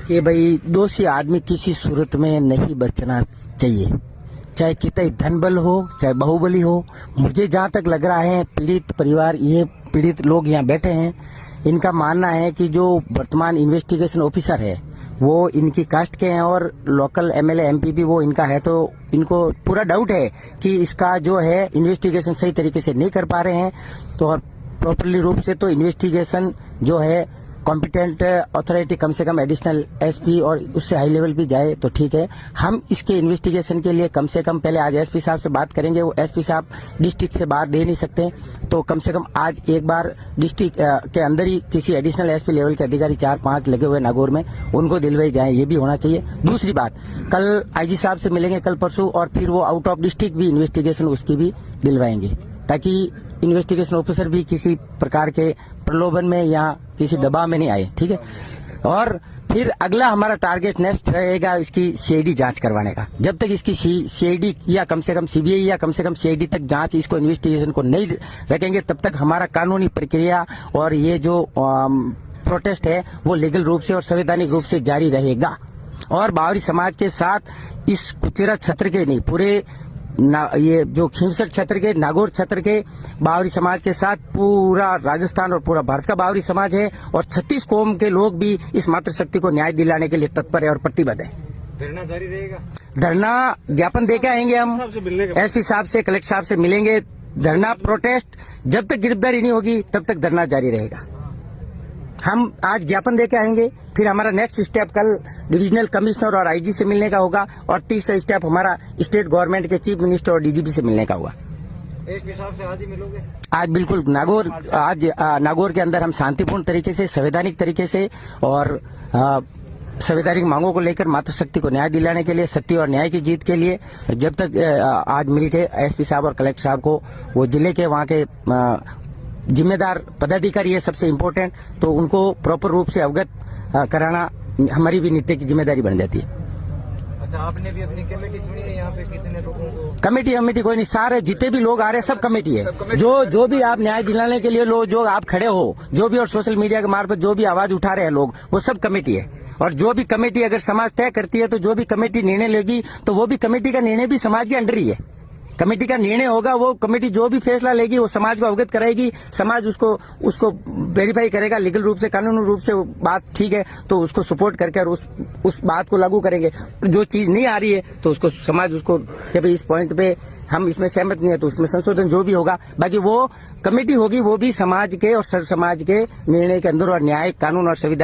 कि भाई दोषी आदमी किसी सूरत में नहीं बचना चाहिए, चाहे कितना धन बल हो, चाहे बाहुबली हो। मुझे जहां तक लग रहा है पीड़ित परिवार, ये पीड़ित लोग यहाँ बैठे हैं, इनका मानना है कि जो वर्तमान इन्वेस्टिगेशन ऑफिसर है वो इनकी कास्ट के हैं और लोकल एमएलए एमपी भी वो इनका है, तो इनको पूरा डाउट है कि इसका जो है इन्वेस्टिगेशन सही तरीके से नहीं कर पा रहे हैं। तो और प्रॉपरली रूप से तो इन्वेस्टिगेशन जो है कॉम्पिटेंट अथॉरिटी, कम से कम एडिशनल एसपी और उससे हाई लेवल भी जाए तो ठीक है। हम इसके इन्वेस्टिगेशन के लिए कम से कम पहले आज एसपी साहब से बात करेंगे। वो एसपी साहब डिस्ट्रिक्ट से बाहर दे नहीं सकते, तो कम से कम आज एक बार डिस्ट्रिक्ट के अंदर ही किसी एडिशनल एसपी लेवल के अधिकारी 4-5 लगे हुए नागौर में, उनको दिलवाई जाए, ये भी होना चाहिए। दूसरी बात, कल आईजी साहब से मिलेंगे कल परसों, और फिर वो आउट ऑफ डिस्ट्रिक्ट भी इन्वेस्टिगेशन उसकी भी दिलवाएंगे, ताकि इन्वेस्टिगेशन ऑफिसर भी किसी प्रकार के प्रलोभन में या किसी दबाव में नहीं आए, ठीक है। और फिर अगला हमारा टारगेट नेक्स्ट रहेगा इसकी सीआईडी जांच करवाने का। जब तक इसकी सीआईडी या कम से कम सीबीआई या कम से कम सीआईडी तक जांच इसको इन्वेस्टिगेशन को नहीं रखेंगे, तब तक हमारा कानूनी प्रक्रिया और ये जो प्रोटेस्ट है वो लीगल रूप से और संवैधानिक रूप से जारी रहेगा। और बावरी समाज के साथ इस कुचेरा क्षेत्र के नहीं, पूरे ये जो खींवसर क्षेत्र के, नागौर क्षेत्र के बावरी समाज के साथ पूरा राजस्थान और पूरा भारत का बावरी समाज है, और 36 कौम के लोग भी इस मातृशक्ति को न्याय दिलाने के लिए तत्पर है और प्रतिबद्ध है। धरना जारी रहेगा। धरना ज्ञापन देके आएंगे हम, एसपी साहब से, कलेक्टर साहब से मिलेंगे। धरना प्रोटेस्ट जब तक गिरफ्तारी नहीं होगी तब तक धरना जारी रहेगा। हम आज ज्ञापन देके आएंगे, फिर हमारा नेक्स्ट स्टेप कल डिविजनल कमिश्नर और आईजी से मिलने का होगा, और तीसरा स्टेप हमारा स्टेट गवर्नमेंट के चीफ मिनिस्टर और डीजीपी से मिलने का होगा। एसपी साहब से आज ही मिलोगे? आज बिल्कुल नागौर के अंदर हम शांतिपूर्ण तरीके से, संवैधानिक तरीके से और संवैधानिक मांगों को लेकर मातृशक्ति को न्याय दिलाने के लिए, सत्य और न्याय की जीत के लिए, जब तक आज मिलके एसपी साहब और कलेक्टर साहब को, वो जिले के वहाँ के जिम्मेदार पदाधिकारी है सबसे इम्पोर्टेंट, तो उनको प्रॉपर रूप से अवगत कराना हमारी भी नित्य की जिम्मेदारी बन जाती है। अच्छा, आपने भी अपनी कमेटी चुनी है यहाँ पे? कितने लोगों को? कमेटी कोई नहीं, सारे जितने भी लोग आ रहे हैं सब कमेटी है। जो भी आप न्याय दिलाने के लिए लोग, जो आप खड़े हो, जो भी और सोशल मीडिया के मार्फत जो भी आवाज उठा रहे हैं लोग, वो सब कमेटी है। और जो भी कमेटी अगर समाज तय करती है, तो जो भी कमेटी निर्णय लेगी, तो वो भी कमेटी का निर्णय भी समाज के अंडर ही है। कमेटी का निर्णय होगा, वो कमेटी जो भी फैसला लेगी वो समाज को अवगत कराएगी, समाज उसको वेरीफाई करेगा लीगल रूप से, कानूनी रूप से बात ठीक है तो उसको सपोर्ट करके और उस बात को लागू करेंगे। जो चीज नहीं आ रही है तो उसको समाज उसको कि भाई इस पॉइंट पे हम इसमें सहमत नहीं है, तो उसमें संशोधन जो भी होगा, बाकी वो कमेटी होगी वो भी समाज के और सर्व समाज के निर्णय के अंदर और न्याय, कानून और संविधान